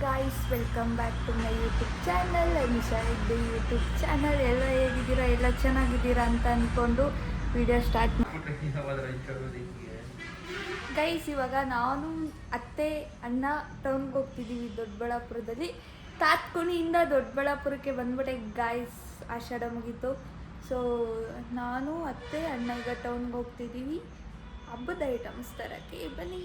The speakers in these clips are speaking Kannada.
Guys, welcome back to my YouTube channel. Anisha Hegde YouTube channel. ಎಲ್ಲ ಹೇಗಿದ್ದೀರಾ? ಎಲ್ಲ ಚೆನ್ನಾಗಿದ್ದೀರಾ ಅಂತ ಅಂದ್ಕೊಂಡು ವಿಡಿಯೋ ಸ್ಟಾರ್ಟ್ ಮಾಡಿ. ಗೈಸ್, ಇವಾಗ ನಾನು ಅತ್ತೆ ಅಣ್ಣ ಟೌನ್ಗೆ ಹೋಗ್ತಿದ್ದೀವಿ ದೊಡ್ಡಬಳ್ಳಾಪುರದಲ್ಲಿ. ತಾತ್ಕುಣಿಯಿಂದ ದೊಡ್ಡಬಳ್ಳಾಪುರಕ್ಕೆ ಬಂದ್ಬಿಟ್ಟೆ ಗಾಯ್ಸ್. ಆಷಾಢ ಮುಗೀತು. ಸೊ ನಾನು ಅತ್ತೆ ಅಣ್ಣ ಈಗ ಟೌನ್ಗೆ ಹೋಗ್ತಿದ್ದೀವಿ ಹಬ್ಬದ ಐಟಮ್ಸ್ ತರಕ್ಕೆ. ಬನ್ನಿ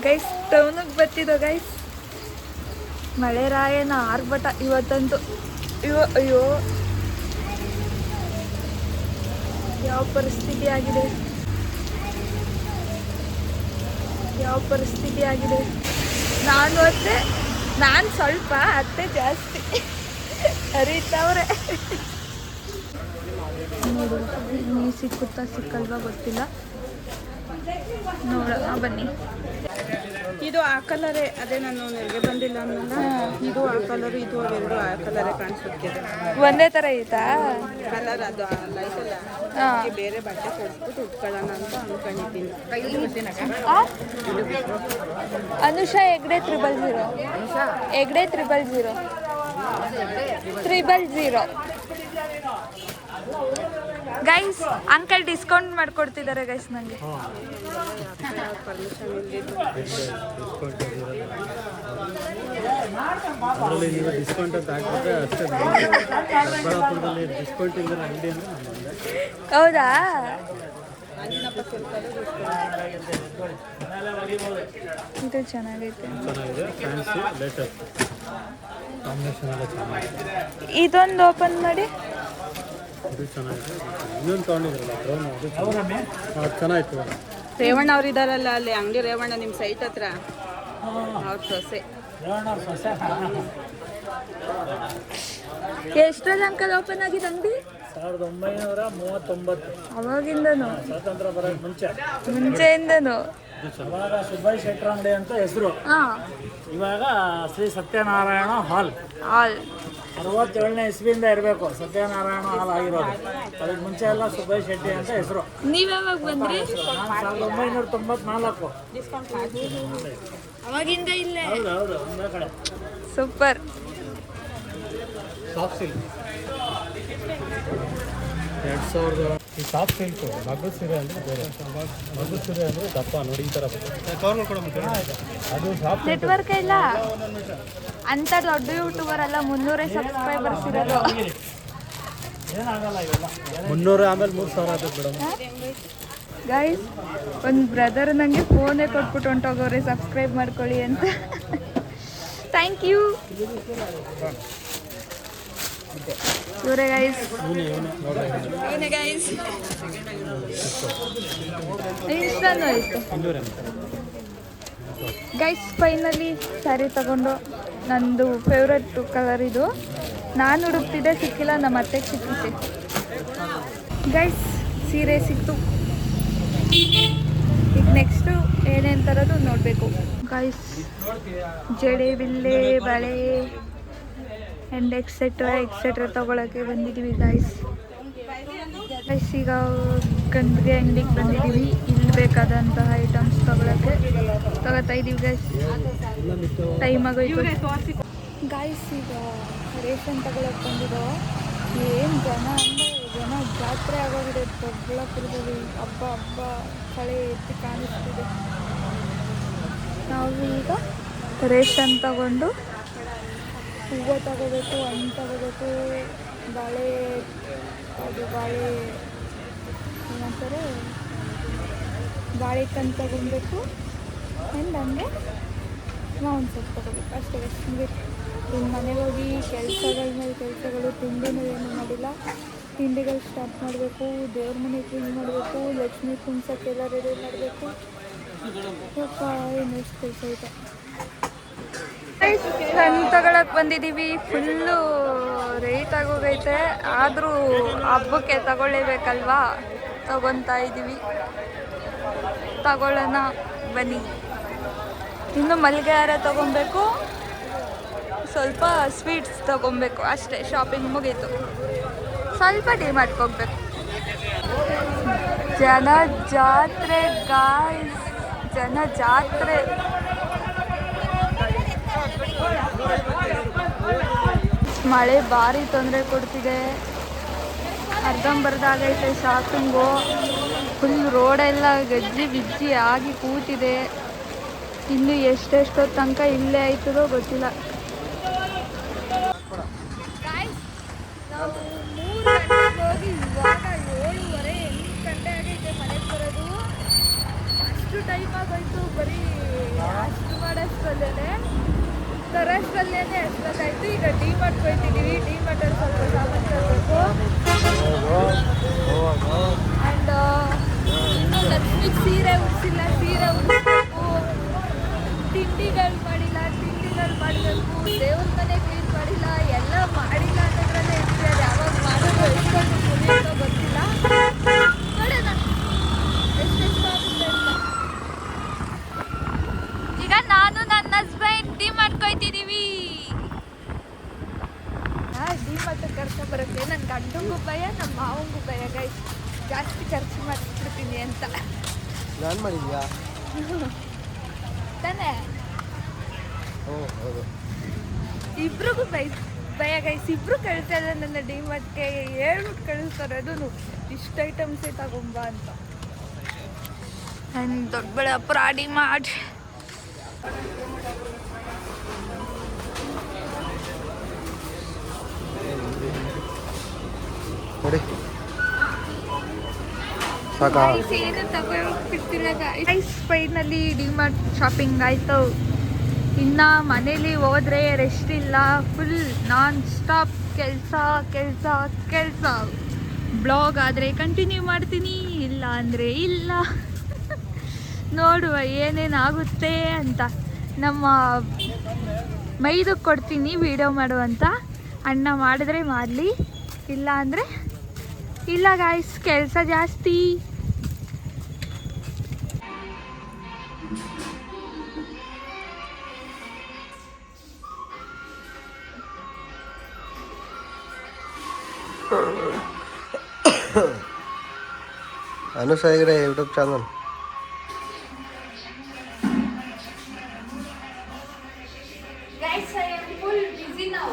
ಗೈಸ್, ಟೌನಿಗೆ ಬರ್ತಿದ್ದೋ ಗೈಸ್. ಮಳೆ ರಾಯನ ಆರ್ಭಟ ಇವತ್ತಂತೂ. ಅಯ್ಯೋ ಯಾವ ಪರಿಸ್ಥಿತಿ ಆಗಿದೆ, ನಾನು ಸ್ವಲ್ಪ, ಅತ್ತೆ ಜಾಸ್ತಿ ಹರಿತವ್ರೆ. ನೋಡು, ನೀ ಸಿಕ್ಕುತ್ತಾ ಸಿಕ್ಕಲ್ವಾ ಗೊತ್ತಿಲ್ಲ, ನೋಡೋಣ ಬನ್ನಿ. ಇದು ಆ ಕಲರೇ, ಅದೇ ನಾನು ನೆರಿಗೆ ಬಂದಿಲ್ಲ ಅನ್ನಲ್ಲ. ಇದು ಆ ಕಲರ್, ಇದು ಅವೆರಡು ಆ ಕಲರೇ ಕಾಣಿಸುತ್ತೆ. ಒಂದೇ ಥರ ಐತಾ ಕಲರ್? ಅದು ಲೈಟಲ್ಲ, ಬೇರೆ ಬಟ್ಟೆ ಕೊಡ್ಬಿಟ್ಟು ಉಟ್ಕೊಳ್ಳೋಣ ಅಂತ ಅನ್ಕೊಂಡಿದ್ದೀನಿ. Anusha Hegde 000. Hegde 000. Guys, uncle discount ಮಾಡ್ಕೊಡ್ತಿದ್ದಾರೆ ಗೈಸ್ ನನಗೆ. ಪರ್ಮಿಷನ್ ಇಲ್ಲಿದ್ದು ಡಿಸ್ಕೌಂಟ್ ಅಂತ ಹಾಕಿದ್ರೆ ಅಷ್ಟೇ. ದೊಡ್ಡಬಳ್ಳಾಪುರದಲ್ಲಿ ಡಿಸ್ಕೌಂಟ್ ಇಲ್ಲದ ಅಂಗಡಿ ಅಂದರೆ ಹೌದಾ? ಇದು ಚೆನ್ನಾಗೈತೆ, ಚೆನ್ನಾಗಿದೆ, ಫ್ಯಾನ್ಸಿ, ಲೇಟೆಸ್ಟ್ ಕಾಂಬಿನೇಷನ್ ಎಲ್ಲ ಚೆನ್ನಾಗಿದೆ. ಇದೊಂದು ಓಪನ್ ಮಾಡಿ. ಇದು ಚೆನ್ನಾಗಿದೆ. ಇನ್ನೊಂದು ತೊಗೊಂಡಿದ್ರಲ್ಲ ಬ್ರೌನ್, ಅದು ಚೆನ್ನಾಗಿತ್ತು. ರೇವಣ್ಣ ಅವ್ರು ಇದಾರಲ್ಲ ಅಲ್ಲಿ ಅಂಗಡಿ, ರೇವಣ್ಣ ನಿಮ್ಮ ಸೈಟ್ ಹತ್ರ, ಅವ್ರ ಸೊಸೆ. ಎಷ್ಟರಲ್ಲಿ ಅಂಕಲ್ ಓಪನ್ ಆಗಿದೆ ಅಂಗಡಿ? 1939. ಅವಾಗಿಂದನು, ಸ್ವಾತಂತ್ರ್ಯ ಬರೋಕ್ಕೆ ಮುಂಚೆಯಿಂದನು. ಇವಾಗ ಸುಬ್ಬಯ್ಯ ಶೆಟ್ಟರ್ ಅಂಗಡಿ ಅಂತ ಹೆಸರು. ಇವಾಗ ಶ್ರೀ ಸತ್ಯನಾರಾಯಣ ಹಾಲ್. 67ನೇ ಇಸ್ವಿಯಿಂದ ಇರಬೇಕು ಸತ್ಯನಾರಾಯಣ ಹಾಲ್ ಆಗಿರೋದು. ಅದಕ್ಕೆ ಮುಂಚೆ ಎಲ್ಲ ಸುಬ್ಬಯ್ಯ ಶೆಟ್ಟಿ ಅಂತ ಹೆಸರು. ನೀವ್ ಯಾವಾಗ ಬಂದ್ರಿ? ನಾನು 1994. ಅವಾಗಿಂದ ಇಲ್ಲೇ. ಹೌದು, ಒಂದೇ ಕಡೆ. ಸೂಪರ್. Soft silk 2000. ಈ ಸಾಫ್ಟ್ ಸಿಲ್ಕು ಮಗು ಸೀರೆ ಅಂದರೆ ಬೇರೆ. ಮಗು ಸೀರೆ ಅಂದರೆ ದಪ್ಪ ನೋಡಿ, ಈ ಥರ ಅದು ಸಾಫ್ಟ್. ನೆಟ್ವರ್ಕ್ ಇಲ್ಲ ಅಂತ ದೊಡ್ಡ ಯೂಟ್ಯೂಬರ್ ಅಲ್ಲ, 300 ಸಬ್ಸ್ಕ್ರೈಬರ್ಸ್ ಇರೋದು. ಏನಾಗಲ್ಲ ಇವೆಲ್ಲ. 300 ಆಮೇಲೆ 3000 ಆಗ್ತದೆ ಮೇಡಮ್. ಗೈಸ್, ಒಂದು ಬ್ರದರ್ ನನಗೆ ಫೋನೇ ಕೊಟ್ಬಿಟ್ಟು ಹೊಂಟೋಗವ್ರೆ ಸಬ್ಸ್ಕ್ರೈಬ್ ಮಾಡ್ಕೊಳ್ಳಿ ಅಂತ. Thank you. ಇವರೇ ಗೈಸ್, ಇನ್ಸ್ಟಾನು ಆಯಿತು ಗೈಸ್. ಫೈನಲಿ ಸ್ಯಾರಿ ತಗೊಂಡು, ನಂದು ಫೇವ್ರೆಟ್ ಕಲರ್ ಇದು. ನಾನು ಹುಡುಕ್ತಿದ್ದೆ, ಸಿಕ್ಕಿಲ್ಲ, ನಮ್ಮ ಅತ್ತೆಗೆ ಸಿಕ್ಕಿದೆ ಗೈಸ್. ಸೀರೆ ಸಿಕ್ತು. ಈಗ ನೆಕ್ಸ್ಟು ಏನೇನು ತರೋದು ನೋಡಬೇಕು ಗೈಸ್. ಜಡೆ, ಬಿಲ್ಲೆ, ಬಳೆ ಆ್ಯಂಡ್ ಎಕ್ಸೆಟ್ರಾ ತೊಗೊಳಕ್ಕೆ ಬಂದಿದ್ದೀವಿ ಗೈಸ್. ಈಗ ಗಂಡಿಗೆ ಅಂಗಡಿಗೆ ಬಂದಿದ್ದೀವಿ. ಇಲ್ಲಿ ಬೇಕಾದಂತಹ ಐಟಮ್ಸ್ ತಗೋತಾ ಇದ್ದೀವಿ ಗೈಸ್. ಟೈಮ್ ಆಗೋಯ್ತು ಗೈಸ್. ಈಗ ರೇಷನ್ ತಗೊಳಕ್ಕೆ ಬಂದಿದ್ದೋ. ಏನು ಜನ ಅಂದರೆ ಜನ, ಜಾತ್ರೆ ಆಗೋಗಿದೆ ದೊಡ್ಡಬಳ್ಳಾಪುರದಲ್ಲಿ. ಹಬ್ಬ ಕಳೆ ಎತ್ತಿ ಕಾಣಿಸ್ತಿದೆ. ನಾವು ಈಗ ರೇಷನ್ ತಗೊಂಡು ಹೂವು ತಗೋಬೇಕು, ಹಣ್ಣು ತಗೋಬೇಕು, ಬಾಳೆ ಏನಂತಾರೆ, ಬಾಳೆಕಂದು ತಗೊಬೇಕು. ಆ್ಯಂಡ್ ಹಂಗೆ ಮಾವಿನ ಸೊಪ್ಪು ತಗೋಬೇಕು. ಅಷ್ಟೇ ಬೇಕು. ಇನ್ನು ಮನೆಗೆ ಹೋಗಿ ಕೆಲಸಗಳು, ತಿಂಡಿನೂ ಏನೂ ಮಾಡಿಲ್ಲ. ತಿಂಡಿಗಳು ಸ್ಟಾರ್ಟ್ ಮಾಡಬೇಕು. ದೇವ್ರ ಮನೆ ಕ್ಲೀನ್ ಮಾಡಬೇಕು. ಲಕ್ಷ್ಮೀ ಕುಂಸಕ್ಕೆಲ್ಲ ರೆಡಿ ಮಾಡಬೇಕು. ಏನು ಎಷ್ಟು ಕೆಲಸ ಐತೆ. ಹಣ್ಣು ತಗೊಳಕ್ಕೆ ಬಂದಿದ್ದೀವಿ. ಫುಲ್ಲು ರೇಟ್ ಆಗೋಗೈತೆ, ಆದರೂ ಹಬ್ಬಕ್ಕೆ ತಗೊಳ್ಳೇಬೇಕಲ್ವಾ, ತಗೊತಾ ಇದ್ದೀವಿ. ತಗೊಳ್ಳೋಣ ಬನ್ನಿ. ಇನ್ನು ಮಲ್ಲಿಗೆ ಹಾರ ತೊಗೊಬೇಕು, ಸ್ವಲ್ಪ ಸ್ವೀಟ್ಸ್ ತೊಗೊಬೇಕು, ಅಷ್ಟೇ. ಶಾಪಿಂಗ್ ಮುಗೀತು. ಸ್ವಲ್ಪ ಡಿಮಾರ್ಟ್ಗೆ ಹೋಗ್ಬೇಕು. ಜನ ಜಾತ್ರೆ ಗಾಯ್ಸ್, ಜನ ಜಾತ್ರೆ. ಮಳೆ ಭಾರಿ ತೊಂದರೆ ಕೊಡ್ತಿದೆ. ಅರ್ಧಂಬರ್ಧ ಆಗೈತೆ ಶಾಪಿಂಗು. ಫುಲ್ ರೋಡೆಲ್ಲ ಗಜ್ಜಿ ಬಿಜ್ಜಿ ಆಗಿ ಕೂತಿದೆ. ಇನ್ನು ಎಷ್ಟೆಷ್ಟೋ ತನಕ ಇಲ್ಲೇ ಆಯ್ತದೋ ಗೊತ್ತಿಲ್ಲ. ನಾವು 3 ಗಂಟೆಗೆ ಹೋಗಿ ಇವಾಗ 7:30 8 ಗಂಟೆ ಆಗೈತೆ ಮನೆಗೆ ಬರೋದು. ಅಷ್ಟು ಟೈಮ್ ಆಗೋಯ್ತು. ಬರೀ ಅಷ್ಟು ಮಾಡೋಷ್ಟರಲ್ಲೇ ತರೋಷ್ಟರಲ್ಲೇ ಅಷ್ಟೊತ್ತಾಯ್ತು. ಈಗ ಡಿ ಮಾರ್ಟ್ ಹೋಗ್ತಿದ್ದೀವಿ. ಡಿ ಮಾರ್ಟಲ್ಲಿ ಸ್ವಲ್ಪ ಸಾಮಾನು ತರಬೇಕು. ಆ್ಯಂಡ್ ಇನ್ನೂ ಲಕ್ಷ್ಮಿಗೆ ಸೀರೆ ಉಡಿಸಿಲ್ಲ, ಸೀರೆ ಉಡಿಸ್ಬೇಕು. ತಿಂಡಿಗಳು ಮಾಡಿಲ್ಲ, ತಿಂಡಿಗಳು ಮಾಡಬೇಕು. ದೇವ್ರ ಮನೆ ಕ್ಲೀನ್ ಮಾಡಿಲ್ಲ, ಎಲ್ಲ ಮಾಡಿಲ್ಲ ಅನ್ನೋದ್ರಲ್ಲೇ ಇರ್ತೀವಿ. ಅದು ಯಾವಾಗ ಮಾಡೋದು ಎಷ್ಟೊಂದು ಮುಗಿಯೋದೋ ಗೊತ್ತಿಲ್ಲ. ನೋಡೋಣ ಎಷ್ಟೆಷ್ಟು ಆಗುತ್ತೆ ಅಂತ. ಈಗ ನಾನು ನನ್ನ ಹಸ್ಬೆಂಡ್ ಡಿ ಮಾಡ್ಕೊಯ್ತಿದ್ದೀವಿ. ಡಿ ಮಾರ್ಟ್ ಕರ್ಕೊಂಬರೋಕ್ಕೆ ನನ್ನ ಗಂಡಂಗೂ ಭಯ, ನಮ್ಮ ಮಾವಂಗೂ ಭಯ. ಗೈಸ್ ಜಾಸ್ತಿ ಖರ್ಚು ಮಾಡಿಸ್ಬಿಡ್ತೀನಿ ಅಂತ. ನಾನು ಮಾಡಿದ್ಯಾ ತಾನೇ? ಇಬ್ರಿಗೂ ಭಯ ಗೈಸ್. ಇಬ್ರು ಕಳಿಸ್ತಾ ಇಲ್ಲ ನನ್ನ ಡಿ ಮಾರ್ಟ್ಗೆ. ಹೇಳ್ಬಿಟ್ಟು ಕಳಿಸ್ತಾರೆ ಅದೂ ಇಷ್ಟು ಐಟಮ್ಸೇ ತಗೊಂಬ ಅಂತ. ನನ್ನ ದೊಡ್ಡಬಳ್ಳಾಪುರ ಡಿ ಮಾರ್ಟ್. ನೋಡಿ ಸಾಕಾ? ಏನು ತಗೊಳ್ಬಿಡ್ತಿಲ್ಲ guys. Finally D Mart shopping ಆಯಿತು. ಇನ್ನು ಮನೇಲಿ ಹೋದರೆ ರೆಸ್ಟ್ ಇಲ್ಲ. ಫುಲ್ ನಾನ್ ಸ್ಟಾಪ್ ಕೆಲಸ ಕೆಲಸ ಕೆಲಸ. ಬ್ಲಾಗ್ ಆದರೆ ಕಂಟಿನ್ಯೂ ಮಾಡ್ತೀನಿ, ಇಲ್ಲ ಅಂದರೆ ಇಲ್ಲ. ನೋಡುವ ಏನೇನಾಗುತ್ತೆ ಅಂತ. ನಮ್ಮ ಮೈದಕ್ಕೆ ಕೊಡ್ತೀನಿ ವಿಡಿಯೋ ಮಾಡುವಂತ. ಅಣ್ಣ ಮಾಡಿದ್ರೆ ಮಾಡಲಿ, ಇಲ್ಲ ಅಂದರೆ ಇಲ್ಲ ಗಾಯ್ಸ್. ಕೆಲಸ ಜಾಸ್ತಿ. Anusha Hegde YouTube channel. Guys, I am full busy now.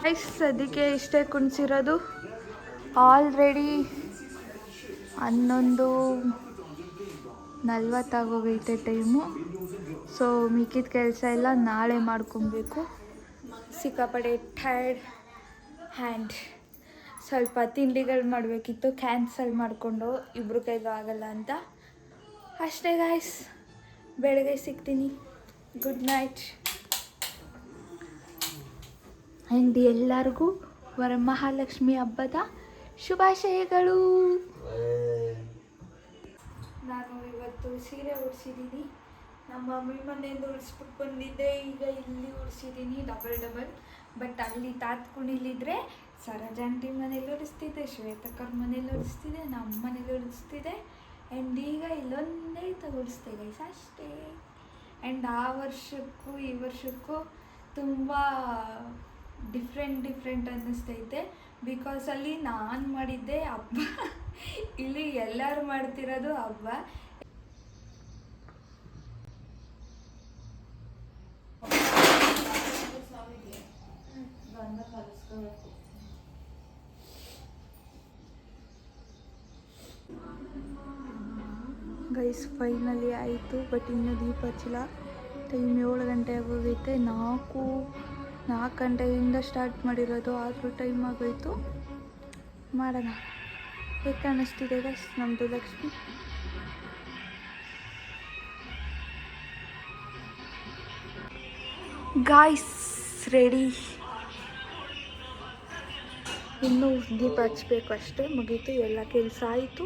Guys ಅದಕ್ಕೆ ಇಷ್ಟೇ ಕುಣಿಸಿರೋದು. ಆಲ್ರೆಡಿ 11:40 ಆಗೋಗೈತೆ ಟೈಮು. ಸೊ ಮಿಕ್ಕಿದ ಕೆಲಸ ಎಲ್ಲ ನಾಳೆ ಮಾಡ್ಕೊಬೇಕು. ಸಿಕ್ಕಾಪಡೆ ಟೈರ್ಡ್ ಹ್ಯಾಂಡ್. ಸ್ವಲ್ಪ ತಿಂಡಿಗಳು ಮಾಡಬೇಕಿತ್ತು, ಕ್ಯಾನ್ಸಲ್ ಮಾಡಿಕೊಂಡು ಇಬ್ಬರು ಕೈಗೂ ಆಗಲ್ಲ ಅಂತ. ಅಷ್ಟೇ ಗಾಯ್ಸ್, ಬೆಳಗ್ಗೆ ಸಿಗ್ತೀನಿ. Good night. ಆ್ಯಂಡ್ ಎಲ್ಲರಿಗೂ ವರಮಹಾಲಕ್ಷ್ಮಿ ಹಬ್ಬದ ಶುಭಾಶಯಗಳು. ನಾನು ಇವತ್ತು ಸೀರೆ ಉಡಿಸಿದ್ದೀನಿ. ನಮ್ಮ ಮಮ್ಮಿ ಮನೆಯಿಂದ ಉಡಿಸ್ಬಿಟ್ಟು ಬಂದಿದ್ದೆ. ಈಗ ಇಲ್ಲಿ ಉಡಿಸಿದ್ದೀನಿ ಡಬಲ್. ಬಟ್ ಅಲ್ಲಿ ತಾತ್ಕುಣಿಲಿದ್ರೆ ಸರೋಜಾಂಟಿ ಮನೇಲಿ ಉಡಿಸ್ತಿದ್ದೆ, ಶ್ವೇತಕ್ಕರ ಮನೇಲಿ ಉಡಿಸ್ತಿದ್ದೆ, ನಮ್ಮ ಮನೇಲಿ ಉಡಿಸ್ತಿದ್ದೆ. ಆ್ಯಂಡ್ ಈಗ ಇಲ್ಲೊಂದೇ ಉಡಿಸ್ತೆ ಗೈಸ್ ಅಷ್ಟೇ. ಆ್ಯಂಡ್ ಆ ವರ್ಷಕ್ಕೂ ಈ ವರ್ಷಕ್ಕೂ ತುಂಬ ಡಿಫ್ರೆಂಟ್ ಅನ್ನಿಸ್ತೈತೆ. ಬಿಕಾಸ್ ಅಲ್ಲಿ ನಾನು ಮಾಡಿದ್ದೆ ಹಬ್ಬ, ಇಲ್ಲಿ ಎಲ್ಲರೂ ಮಾಡ್ತಿರೋದು ಹಬ್ಬ. ಗೈಸ್ ಫೈನಲಿ ಆಯಿತು. ಬಟ್ ಇನ್ನೂ ದೀಪ ಹಚ್ಚಿಲ್ಲ. ಟೈಮ್ 7 ಗಂಟೆ ಆಗೋಗೈತೆ. 4 ಗಂಟೆಯಿಂದ ಸ್ಟಾರ್ಟ್ ಮಾಡಿರೋದು, ಆದರೂ ಟೈಮ್ ಆಗೋಯ್ತು. ಮಾಡೋಣ. ಹೇಗೆ ಕಾಣಿಸ್ತಿದೆ ಗೈಸ್ ನಮ್ಮದು ಲಕ್ಷ್ಮಿ? Guys ready. ಇನ್ನೂ ದೀಪ ಹಚ್ಚಬೇಕು ಅಷ್ಟೇ, ಮುಗೀತು. ಎಲ್ಲ ಕೆಲಸ ಆಯಿತು.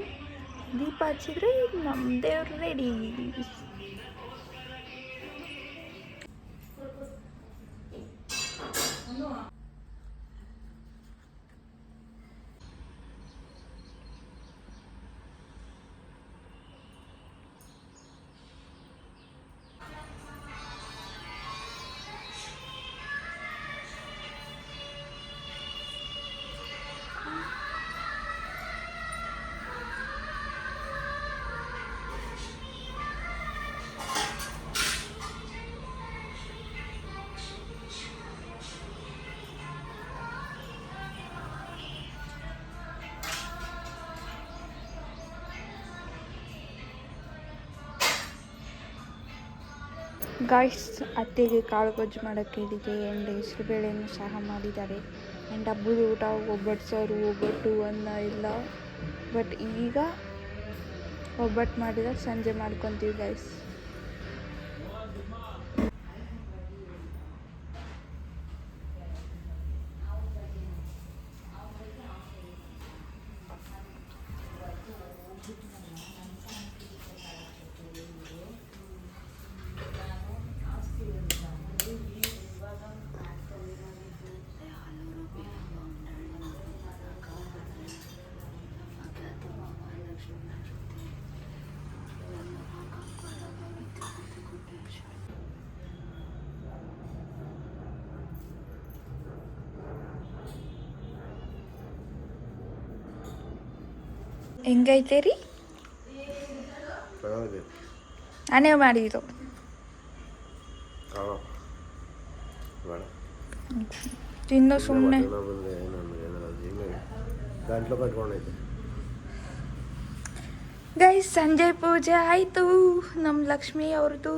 ದೀಪ ಹಚ್ಚಿದ್ರೆ ನಮ್ಮ ದೇವ್ರು ರೆಡಿ. ಗಾಯ್ಸ್ ಅತ್ತೆಗೆ ಕಾಳು ಗೊಜ್ಜು ಮಾಡೋಕ್ಕೆ ಹೇಳಿದೆ ಆ್ಯಂಡ್ ಹೆಸರುಬೇಳೆನೂ ಸಹ ಮಾಡಿದ್ದಾರೆ ಆ್ಯಂಡ್ ಹಬ್ಬದ ಊಟ ಒಬ್ಬಟ್ಟು ಸಾರು ಒಬ್ಬಟ್ಟು ಅನ್ನ ಇಲ್ಲ. ಬಟ್ ಈಗ ಒಬ್ಬಟ್ಟು ಮಾಡಿದ ಸಂಜೆ ಮಾಡ್ಕೊತೀವಿ ಗೈಸ್. ಹೆಂಗೈತೆ ರೀ? ನಾನೇ ಮಾಡಿದ್ದು. ತಿನ್ನು ಸುಮ್ಮನೆ. ಗೈಸ್ ಸಂಜೆ ಪೂಜೆ ಆಯಿತು ನಮ್ಮ ಲಕ್ಷ್ಮಿ ಅವ್ರದ್ದು.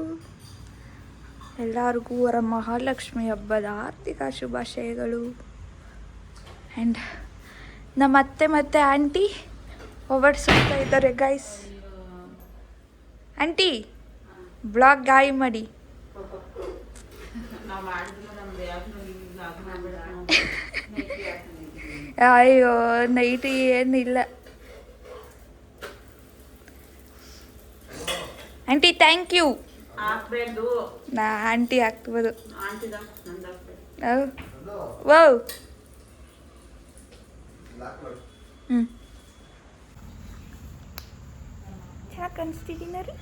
ಎಲ್ಲರಿಗೂ ಅವರ ಮಹಾಲಕ್ಷ್ಮಿ ಹಬ್ಬದ ಆರ್ಥಿಕ ಶುಭಾಶಯಗಳು. ಆ್ಯಂಡ್ ನಮ್ಮ ಅತ್ತೆ ಮತ್ತು ಆಂಟಿ ಒಬ್ಬಟ್ಟು ಸುತ್ತಾ ಇದ್ದಾರೆ ಗೈಸ್. ಆಂಟಿ ಬ್ಲಾಗ್ ಗಾಯಿ ಮಾಡಿ. ಅಯ್ಯೋ ನೈಟಿ ಏನಿಲ್ಲ ಆಂಟಿ, ಥ್ಯಾಂಕ್ ಯು. ನಾ ಆಂಟಿ ಹಾಕ್ಬೋದು. ವೌ ಹ್ಞೂ ಚೆನ್ನಾಗಿ ಅನಿಸ್ತಿದ್ದೀನ ರೀ.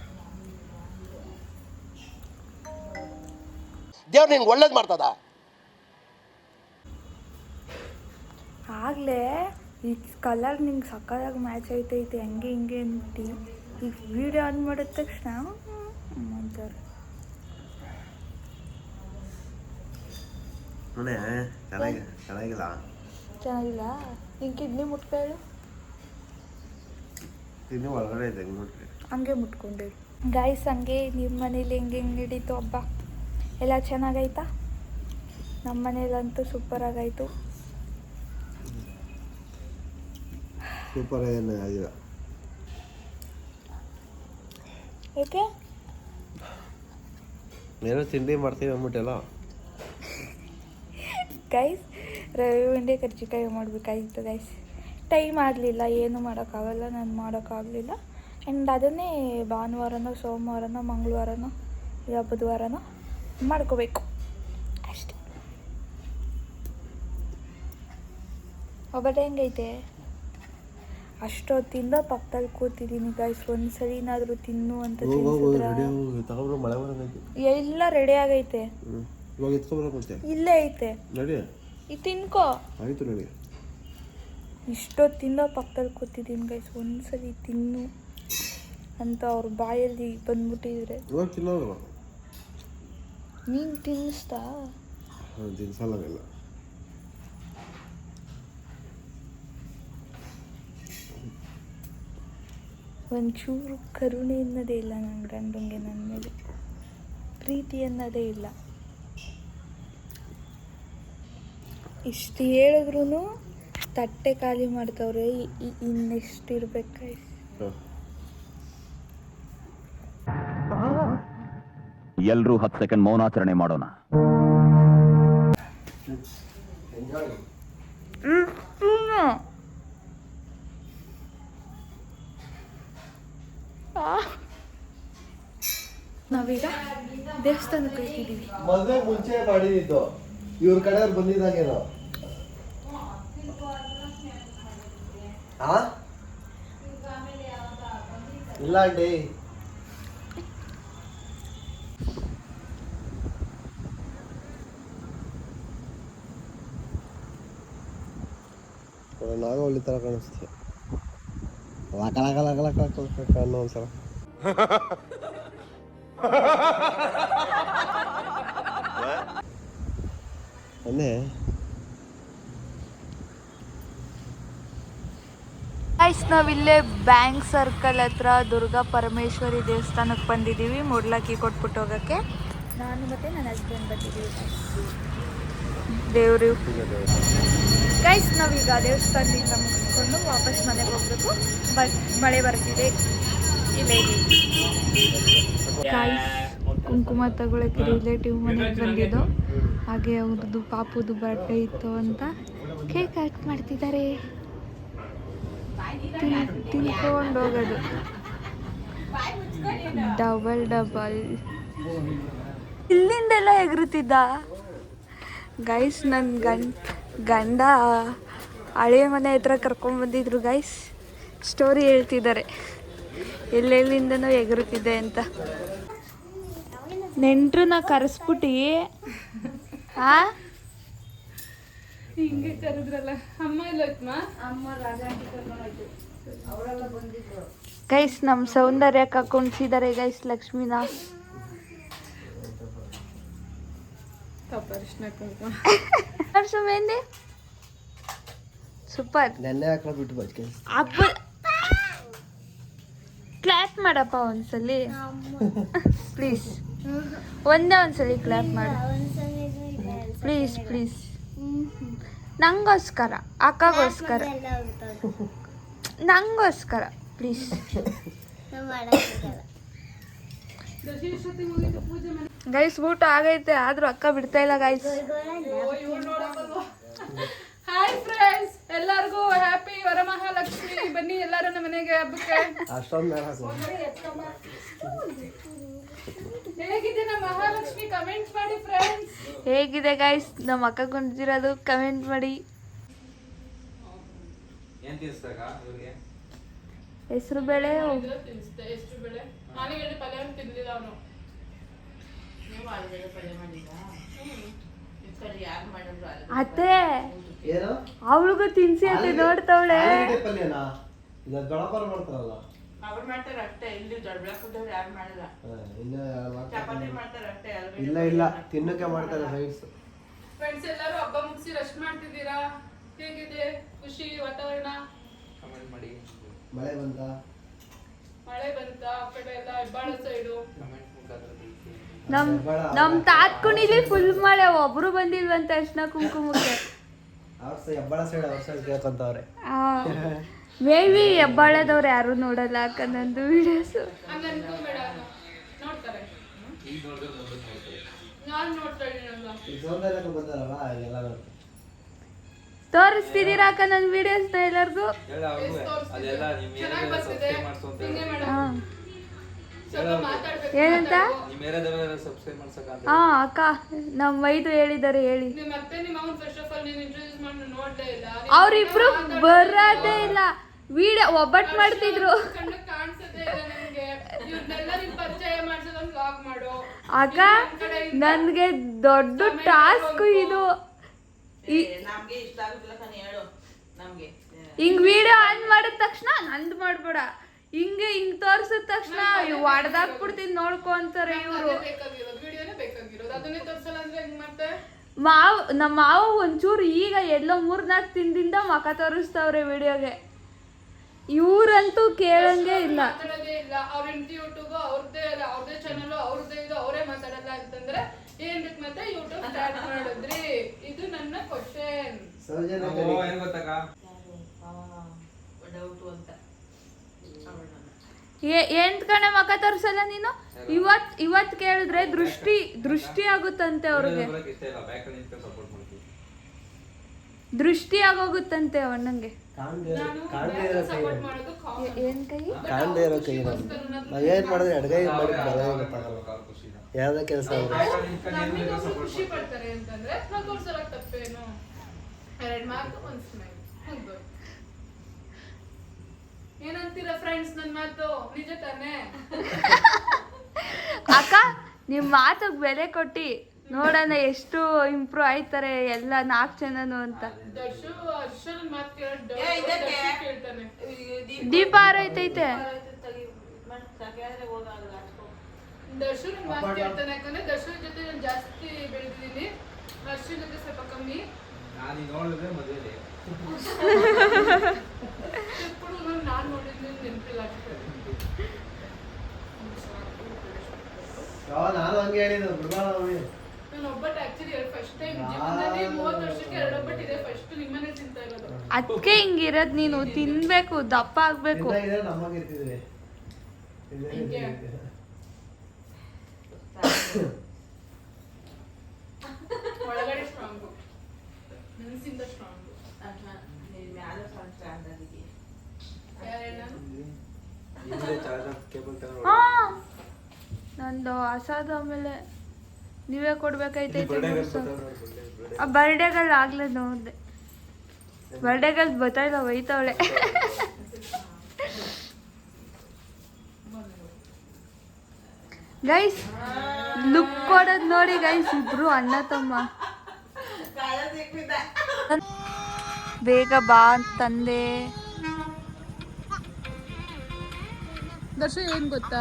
ದೇವ್ರು ನಿನ್ಗೆ ಒಳ್ಳೇದು ಮಾಡ್ತದ. ಆಗಲೇ ಈ ಕಲರ್ ನಿಂಗೆ ಸಕ್ಕದಾಗಿ ಮ್ಯಾಚ್ ಐತೈತೆ ಹಂಗೆ ಹಿಂಗೆ ಅಂತಿ ಈಗ ವಿಡಿಯೋ ಆನ್ ಮಾಡಿದ ತಕ್ಷಣ ಅಂತಾರೆ. ಚೆನ್ನಾಗಿಲ್ಲ ನಿಂಗೆ ಕಿಡ್ನಿ ಮುಟ್ಕೊಳ್ಳು ತಿನ್ನು ಒಳಗಡೆ ಇದೆ ಹಂಗೆ ಮುಟ್ಕೊಂಡೆ. ಗಾಯ್ಸ್ ಹಂಗೆ ನಿಮ್ಮ ಮನೇಲಿ ಹೆಂಗೆ ನಡೀತು ಹಬ್ಬ ಎಲ್ಲ ಚೆನ್ನಾಗೈತಾ? ನಮ್ಮ ಮನೇಲಂತೂ ಸೂಪರಾಗಾಯಿತು. ಸೂಪರ್ ಆಗಿಲ್ಲ. ಏಕೆ? ಏನೋ ತಿಂಡಿ ಮಾಡ್ತೀವಿ ಅಂದ್ಬಿಟ್ಟೆಲ್ಲ. ಗೈಸ್ ರವೆ ಉಂಡೆ ಕರ್ಜಿಕಾಯಿ ಮಾಡಬೇಕಾಗಿತ್ತು ಗೈಸ್. ಟೈಮ್ ಆಗಲಿಲ್ಲ, ಏನು ಮಾಡೋಕ್ಕಾಗಲ್ಲ, ನಾನು ಮಾಡೋಕ್ಕಾಗಲಿಲ್ಲ. ಆ್ಯಂಡ್ ಅದನ್ನೇ ಭಾನುವಾರನೋ ಸೋಮವಾರನೋ ಮಂಗಳವಾರನೋ ಇಲ್ಲ ಬುಧವಾರನೋ ಮಾಡ್ಕೋಬೇಕು ಅಷ್ಟೆ. ಒಬ್ಬಟ್ಟು ಹೆಂಗೈತೆ? ಅಷ್ಟೊತ್ತಿಂದ ಪಕ್ಕದಲ್ಲಿ ಕೂತಿದ್ದೀನಿ ಗೈಸ್. ಒಂದ್ಸಲಿನಾದರೂ ತಿನ್ನು ಅಂತ ಎಲ್ಲ ರೆಡಿ ಆಗೈತೆ. ಇಲ್ಲೇ ಐತೆ, ಇದು ತಿನ್ಕೋ. ಇಷ್ಟೊತ್ತಿಂದ ಪಕ್ಕದಲ್ಲಿ ಕೂತಿದ್ದೀನಿ ಗೈಸ್. ಒಂದ್ಸಲಿ ತಿನ್ನು ಅಂತ ಅವ್ರ ಬಾಯಲ್ಲಿ ಬಂದ್ಬಿಟ್ಟಿದ್ರೆ ನೀನು ತಿನ್ನಿಸ್ತಾ? ಒಂಚೂರು ಕರುಣೆ ಅನ್ನೋದೇ ಇಲ್ಲ ನನ್ನ ಗಂಡಂಗೆ, ನನ್ನ ಮೇಲೆ ಪ್ರೀತಿ ಅನ್ನೋದೇ ಇಲ್ಲ. ಇಷ್ಟು ಹೇಳಿದ್ರು ತಟ್ಟೆ ಖಾಲಿ ಮಾಡ್ತವ್ರೆ. ಇನ್ನೆಷ್ಟು ಇರ್ಬೇಕು? ಎಲ್ಲರೂ 10 ಸೆಕೆಂಡ್ ಮೌನಾಚರಣೆ ಮಾಡೋಣ. ನಾವೀಗ ದೇವಸ್ಥಾನಕ್ಕೆ ಹೋಗ್ತಿದ್ದೀವಿ. ಮದುವೆ ಮುಂಚೆ ಮಾಡಿದ್ದು ಇವ್ರ ಕಡೆಯವ್ರು ಬಂದಿದ್ದಾಗೇನೋ. ಇಲ್ಲ ಅಂಡಿ, ನಾಗವಳ್ಳಿ ಥರ ಕಾಣಿಸ್ತೀಯ. ಅನ್ನೋ ಒಂದ್ಸಲ ಅನ್ನೇ. ಗೈಸ್ ನಾವಿಲ್ಲೇ ಬ್ಯಾಂಕ್ ಸರ್ಕಲ್ ಹತ್ರ ದುರ್ಗಾ ಪರಮೇಶ್ವರಿ ದೇವಸ್ಥಾನಕ್ಕೆ ಬಂದಿದ್ದೀವಿ. ಮೂಡ್ಲಕ್ಕಿ ಕೊಟ್ಬಿಟ್ಟು ಹೋಗೋಕ್ಕೆ. ನಾನು ಮತ್ತು ನನ್ನ ಹಸ್ಬೆಂಡ್ ಬಂದಿದ್ದೀವಿ ದೇವರು ಗೈಸ್. ನಾವೀಗ ದೇವಸ್ಥಾನದಿಂದ ಮುಗಿಸ್ಕೊಂಡು ವಾಪಸ್ ಮನೆಗೆ ಹೋಗ್ಬೇಕು. ಮಳೆ ಬರ್ತಿದೆ. ಇಲ್ಲೇ ಗೈಸ್ ಕುಂಕುಮ ತಗೊಳಕ್ಕೆ ರಿಲೇಟಿವ್ ಮನೆಗೆ ಬಂದಿದ್ದು. ಹಾಗೆ ಅವ್ರದ್ದು ಪಾಪುದು ಬರ್ಡೇ ಇತ್ತು ಅಂತ ಕೇಕ್ ಕಟ್ ಮಾಡ್ತಿದ್ದಾರೆ. ತಿನ್ಕೊಂಡು ಹೋಗೋದು ಡಬಲ್ ಇಲ್ಲಿಂದೆಲ್ಲ ಎಗರುತ್ತಿದ್ದ ಗೈಸ್. ನನ್ನ ಗಂಡ ಹಳೆಯ ಮನೆ ಹತ್ರ ಕರ್ಕೊಂಡ್ಬಂದಿದ್ರು ಗೈಸ್. ಸ್ಟೋರಿ ಹೇಳ್ತಿದ್ದಾರೆ ಎಲ್ಲೆಲ್ಲಿಂದನೂ ಎಗರುತ್ತಿದ್ದೆ ಅಂತ. ನೆಂಟ್ರನ್ನ ಕರೆಸ್ಬಿಟ್ಟು ಹಿಂಗೆ ಕರೆದ್ರಲ್ಲ ಅಮ್ಮ ಇಲ್ಲ ಗೈಸ್. ನಮ್ಮ ಸೌಂದರ್ಯಕ್ಕೆ ಕುಣಿಸಿದ್ದಾರೆ ಗೈಸ್ ಲಕ್ಷ್ಮಿನ. ಅರಿಶಿನ ಕುಂಕುಮ ಮೆಹಂದಿ ಸೂಪರ್. ನೆನ್ನೆ ಹಾಕೋ ಬಿಟ್ಟು ಬಜ್ಕೆ ಹಬ್ಬ ಕ್ಲಾಪ್ ಮಾಡಪ್ಪ ಒಂದ್ಸಲಿ ಪ್ಲೀಸ್. ಒಂದ್ಸಲಿ ಕ್ಲಾಪ್ ಮಾಡು ಪ್ಲೀಸ್ ಪ್ಲೀಸ್. ನಂಗೋಸ್ಕರ, ಅಕ್ಕಗೋಸ್ಕರ, ನಂಗೋಸ್ಕರ ಪ್ಲೀಸ್. ಗೈಸ್ ಊಟ ಆಗೈತೆ ಆದ್ರೂ ಅಕ್ಕ ಬಿಡ್ತಾ ಇಲ್ಲ ಗೈಸ್. ಹಾಯ್ ಫ್ರೆಂಡ್ಸ್, ಎಲ್ಲರಿಗೂ ಹ್ಯಾಪಿ ವರಮಹಾಲಕ್ಷ್ಮಿ. ಬನ್ನಿ ಎಲ್ಲರೂ ನಮ್ಮ ಮನೆಗೆ ಹಬ್ಬಕ್ಕೆ. ಹೇಗಿದೆ ನಮ್ಮ ಮಹಾಲಕ್ಷ್ಮಿ ಕಮೆಂಟ್ ಮಾಡಿ ಫ್ರೆಂಡ್ಸ್. ಹೇಗಿದೆ ಗೈಸ್ ನಮ್ಮ ಅಕ್ಕ ಕುಂತಿರೋದು ಕಮೆಂಟ್ ಮಾಡಿ. ಹೆಸರು ಬೇಳೆ ಎಷ್ಟು ಬೆಳೆ ಆಲೂಗಡ್ಡೆ ಪಲ್ಯ ತಿಂದಿಲ್ಲ ಅವನು. ಅತ್ತೆ ಅವಳಿಗೂ ತಿನ್ಸಿ ಅಂತ ನೋಡ್ತಾವಳೆ. ಮಾಡ್ತಾರಲ್ಲ ಇಲ್ಲ ಇಲ್ಲ ತಿನ್ನಕ್ಕೆ ಮಾಡ್ತಾರೆ ಫ್ರೆಂಡ್ಸ್ ಎಲ್ಲರೂ ಹಬ್ಬ ಮುಗಿಸಿ ರೆಸ್ಟ್ ಮಾಡ್ತಿದ್ದೀರಾ? ಹೇಗಿದೆ ಖುಷಿ ವಾತಾವರಣ? ಮಳೆ ಬಂತಾ ಆ ಕಡೆ ಎಲ್ಲ ಹೆಬ್ಬಾಳ ಸೈಡು? ನಮ್ ತಾತ್ ಕುಣಿಲಿ ಫುಲ್ ಮಳೆ. ಒಬ್ರು ಬಂದಿಲ್ವಂತ ಅರ್ಶಿನ ಕುಂಕುಮಕ್ಕೆ. ಹೆಬ್ಬಾಳ ಸೈಡ್ ಅವ್ರ ಸೈಡ್ ಕೇಳ್ಕೊಂತವ್ರೆ. ಮೇಬಿ ಹೆಬ್ಬಾಳದವ್ರು ಯಾರು ನೋಡಲ್ಲ ಅಕ್ಕ ನಂದು ವಿಡಿಯೋಸ್. ಹಂಗನ್ಕೋ ಬೇಡ, ನೋಡ್ತಾರೆ. ನಾನು ನೋಡ್ತಾ ಇದ್ದೀನಲ್ಲ. ಬಂದಾರಲ್ಲ ಎಲ್ಲ ನೋಡ್ತಾರೆ. ತೋರಿಸ್ತಿದ್ದೀರಾ ಅಕ್ಕ ನನ್ನ ವಿಡಿಯೋಸ್ನ ಎಲ್ಲರಿಗೂ? ಚೆನ್ನಾಗಿ ಬರ್ತಿದೆ. ಹಿಂಗೆ ಮೇಡಮ್ ಏನಂತ? ಹಾ ಅಕ್ಕ ನಮ್ಮ ವೈದು ಹೇಳಿದ್ದಾರೆ ಹೇಳಿ. ಮತ್ತೆ ನಿಮ್ಮ ಅವ್ನು ಫಸ್ಟ್ ಆಫ್ ಆಲ್ ನೀನು ಇಂಟ್ರೊಡ್ಯೂಸ್ ಮಾಡಿ ನೋಡ್ಲೇ ಇಲ್ಲ. ಅವ್ರಿಬ್ರು ಬರೋದೇ ಇಲ್ಲ. ವಿಡಿಯೋ ಒಬ್ಬಟ್ಟು ಮಾಡ್ತಿದ್ರು. ಕಣ್ಣು ಕಾಣಿಸೋದೇ ಇಲ್ಲ ನನಗೆ. ಇವ್ರನ್ನೆಲ್ಲರಿಗೂ ಪರಿಚಯ ಮಾಡಿಸೋದು ಒಂದು ವ್ಲಾಗ್ ಮಾಡು ಅಕ್ಕ. ನನ್ಗೆ ದೊಡ್ಡ ಟಾಸ್ಕ್ ಇದು. ಹಿಂಗ್ ವಿಡಿಯೋ ಆನ್ ಮಾಡಿದ ತಕ್ಷಣ ನಂದು ಮಾಡ್ಬೇಡ, ಹಿಂಗ್ ತೋರ್ಸಿದ ತಕ್ಷಣ ಹೊಡೆದಾಕ್ಬಿಡ್ತೀನಿ ನೋಡ್ಕೊ ಅಂತಾರೆ ಇವ್ರು. ಅದನ್ನೇ ತೋರ್ಸಲ್ಲ ಅಂದ್ರೆ ಹೆಂಗ್ ಮತ್ತೆ? ನಮ್ಮ ಮಾವ ಒಂಚೂರು ಈಗ ಎಲ್ಲೋ 3-4 ದಿನದಿಂದ ಮಕ ತೋರಿಸ್ತವ್ರೆ ವಿಡಿಯೋಗೆ. ಇವ್ರಂತೂ ಕೇಳಂಗೆ ಇಲ್ಲ. ಅವ್ರ ಯೂಟ್ಯೂಬ್ ಅವ್ರದೇ ಚಾನಲ್ ಅವ್ರದೇ ಇದು ಅವರೇ ಮಾತಾಡಲ್ಲ ಅಂತಂದ್ರೆ ಏನ್ಬೇಕು ಮತ್ತೆ ಯೂಟ್ಯೂಬ್ ಸ್ಟಾರ್ಟ್ ಮಾಡಿದ್ರಿ? ಇದು ನನ್ನ ಕ್ವಶನ್. ಏನ್ ಕಣ ಮಕ ತೋರ್ಸಲ್ಲ ನೀನು? ಇವತ್ ಕೇಳಿದ್ರೆ ದೃಷ್ಟಿ ಆಗುತ್ತಂತೆ ಅವ್ರಿಗೆ. ದೃಷ್ಟಿ ಆಗೋಗುತ್ತಂತೆ ಅವಣ್ಣಂಗೆ. ಏನ್ ಕೈ ಕಾಣದೇ ಇರೋ ಕೈ ಏನ್ ಮಾಡಿದ್ರೆ ಎಡಗೈ ಮಾಡಿ ಯಾವ್ದ ಕೆಲಸ ಖುಷಿ ಪಡ್ತಾರೆ ಅಂತಂದ್ರೆ ನಾವು ತೋರ್ಸಲಕ್ ತಪ್ಪೇನು? 2 ಮಾರ್ಕ್ 1 ಸ್ಮೈಲ್. ಏನಂತೀರಾ ಫ್ರೆಂಡ್ಸ್ ನನ್ನ ಮಾತು? ನಿಜ ತಾನೇ ಅಕ್ಕ? ನಿಮ್ ಮಾತಗ್ ಬೆಲೆ ಕೊಟ್ಟಿ ನೋಡೋಣ ಎಷ್ಟು ಇಂಪ್ರೂವ್ ಆಯ್ತಾರೆ ಎಲ್ಲ 4 ಜನನು ಅಂತ. ದೀಪ ಆರೈತೈತೆ. ದರ್ಶನ್ ಮಾತು ಕೇಳ್ತಾನೆ. ಯಾಕಂದ್ರೆ ದರ್ಶನ್ ಜೊತೆ ನಾನು ಜಾಸ್ತಿ ಬೆಳೆದಿದ್ದೀನಿ, ಹರ್ಷನ್ ಜೊತೆ ಸ್ವಲ್ಪ ಕಮ್ಮಿ. ನಾನು ನೋಡಿದ್ದು ನೆನಪಿಲ್ಲ. ನಾನು ಹಂಗೆ ಹೇಳಿದ್ದು ಬಿಡಬಾರ ಅವನಿಗೆ. ನಾನು ಒಬ್ಬಟ್ಟು ಆಕ್ಚುಲಿ ಫಸ್ಟ್ ಟೈಮ್ ಜೀವನದಲ್ಲಿ 30 ವರ್ಷಕ್ಕೆ 2 ಒಬ್ಬಟ್ಟು ಇದೆ ಫಸ್ಟ್ ನಿಮ್ಮನೆ ತಿಂತಾ ಇರೋದು. ಅದಕ್ಕೆ ಹಿಂಗಿರೋದು, ನೀನು ತಿನ್ಬೇಕು, ದಪ್ಪ ಆಗ್ಬೇಕು. ಇದ್ರೆ ನಮಗಿರ್ತಿದ್ವಿ ಹಿಂಗೆ. ಒಳಗಡೆ ಸ್ಟ್ರಾಂಗು, ಮನಸ್ಸಿಂದ ಸ್ಟ್ರಾಂಗು. ಹಾ ನಂದು ಹೊಸದು, ಆಮೇಲೆ ನೀವೇ ಕೊಡ್ಬೇಕಾಯ್ತೈತೆ. ಬರ್ಡೇಗಳು ಆಗ್ಲೇ ನೋಡಿದೆ, ಬರ್ಡೇಗಳು ಬರ್ತಾಯಿಲ್ಲ, ಒಯ್ತಾವಳೆ. ಗೈಸ್ ಲುಕ್ ಕೊಡೋದು ನೋಡಿ ಗೈಸ್, ಇಬ್ರು ಅಣ್ಣ ತಮ್ಮ. ಬೇಗ ಬಾ ಅಂತಂದೆ. ದರ್ಶನ್ ಏನ್ ಗೊತ್ತಾ,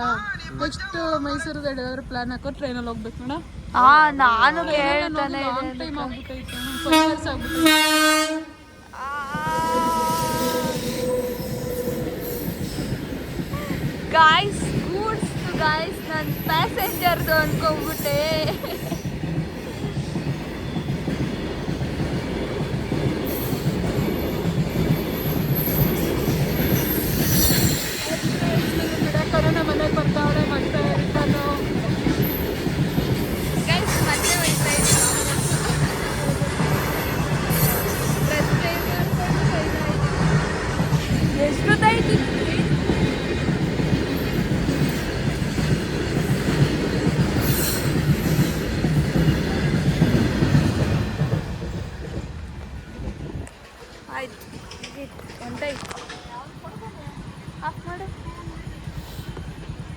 ನೆಕ್ಸ್ಟ್ ಮೈಸೂರಿಗೆ ಎಲ್ಲಾದ್ರೂ ಪ್ಲಾನ್ ಹಾಕೋ ಟ್ರೈನಲ್ಲಿ ಹೋಗ್ಬೇಕು ನೋಡ. ಹಾ ನಾನು ಕೇಳ್ತಾನೆ ಟೈಮ್ ಆಗ್ಬಿಟ್ಟೈತೆ, 5 years ಆಗ್ಬಿಟ್ಟೈತೆ. ಗಾಯ್ಸ್ ಗೂಡ್ಸ್ ಗಾಯ್ಸ್, ನಾನು ಪ್ಯಾಸೆಂಜರ್ದು ಅನ್ಕೊಂಡ್ಬಿಟ್ಟೆ. ಕರೋನಾ ಮನೆಗೆ ಬರ್ತಾವಳೆ, ಮತ್ತೆ ರಿಟರ್ನು. ಗೈಸ್ ಮತ್ತೆ ಹೋಯ್ತಾ ಇದ್ದೀವಿ. ಎಷ್ಟೊತ್ತಾಯ್ತು? ಆಯ್ತು ಹೊಂಟಾಯ್ತು. ಆಫ್ ಮಾಡು.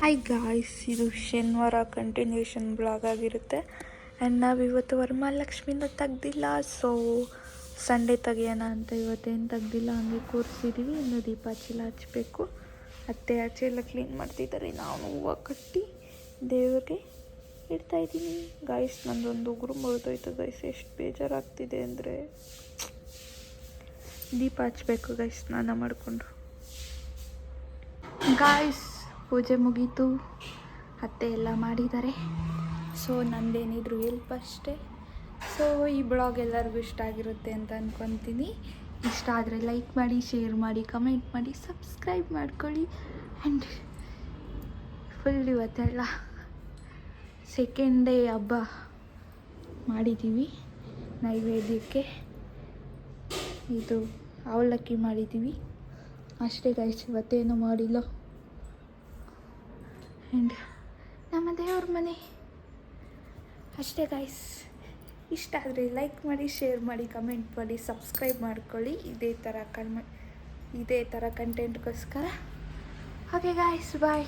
ಹಾಯ್ ಗಾಯ್ಸ್, ಇದು ಶನಿವಾರ ಕಂಟಿನ್ಯೂಷನ್ ಬ್ಲಾಗ್ ಆಗಿರುತ್ತೆ. ಆ್ಯಂಡ್ ನಾವಿವತ್ತು ವರಮಹಾಲಕ್ಷ್ಮಿನ ತೆಗ್ದಿಲ್ಲ, ಸೊ ಸಂಡೇ ತೆಗಿಯೋಣ ಅಂತ ಇವತ್ತೇನು ತೆಗ್ದಿಲ್ಲ, ಹಂಗೆ ಕೂರಿಸಿದ್ದೀವಿ. ಇನ್ನು ದೀಪ ಚೀಲ ಹಚ್ಚಬೇಕು. ಅತ್ತೆ ಆಚೆ ಎಲ್ಲ ಕ್ಲೀನ್ ಮಾಡ್ತಿದ್ದಾರೆ, ನಾನು ಹೂವು ಕಟ್ಟಿ ದೇವ್ರಿಗೆ ಇಡ್ತಾಯಿದ್ದೀನಿ. ಗಾಯ್ಸ್ ನಂದೊಂದು ಉಗುರು ಮುರಿದೋಯ್ತು ಗೈಸ್, ಎಷ್ಟು ಬೇಜಾರಾಗ್ತಿದೆ ಅಂದರೆ. ದೀಪ ಹಚ್ಚಬೇಕು ಗೈಸ್ ಸ್ನಾನ ಮಾಡಿಕೊಂಡು. ಗಾಯ್ಸ್ ಪೂಜೆ ಮುಗೀತು, ಅತ್ತೆ ಎಲ್ಲ ಮಾಡಿದ್ದಾರೆ. ಸೊ ನಂದೇನಿದ್ರು ಹೆಲ್ಪ್ ಅಷ್ಟೇ. ಸೊ ಈ ಬ್ಲಾಗ್ ಎಲ್ಲರಿಗೂ ಇಷ್ಟ ಆಗಿರುತ್ತೆ ಅಂತ ಅಂದ್ಕೊತೀನಿ. ಇಷ್ಟ ಆದರೆ ಲೈಕ್ ಮಾಡಿ, ಶೇರ್ ಮಾಡಿ, ಕಮೆಂಟ್ ಮಾಡಿ, ಸಬ್ಸ್ಕ್ರೈಬ್ ಮಾಡ್ಕೊಳ್ಳಿ. ಆ್ಯಂಡ್ ಫುಲ್ ಇವತ್ತೆಲ್ಲ ಸೆಕೆಂಡ್ ಡೇ ಹಬ್ಬ ಮಾಡಿದ್ದೀವಿ. ನೈವೇದ್ಯಕ್ಕೆ ಇದು ಅವಲಕ್ಕಿ ಮಾಡಿದ್ದೀವಿ ಅಷ್ಟೇ ಗೈಸ್, ಇವತ್ತೇನು ಮಾಡಿಲ್ಲ. ಆ್ಯಂಡ್ ನಮ್ಮ ದೇವ್ರ ಮನೆ ಅಷ್ಟೇ ಗೈಸ್. ಇಷ್ಟ ಆದರೆ ಲೈಕ್ ಮಾಡಿ, ಶೇರ್ ಮಾಡಿ, ಕಮೆಂಟ್ ಮಾಡಿ, ಸಬ್ಸ್ಕ್ರೈಬ್ ಮಾಡ್ಕೊಳ್ಳಿ ಇದೇ ಥರ ಕಂಟೆಂಟ್ಗೋಸ್ಕರ. ಓಕೆ ಗಾಯ್ಸ್, ಬಾಯ್.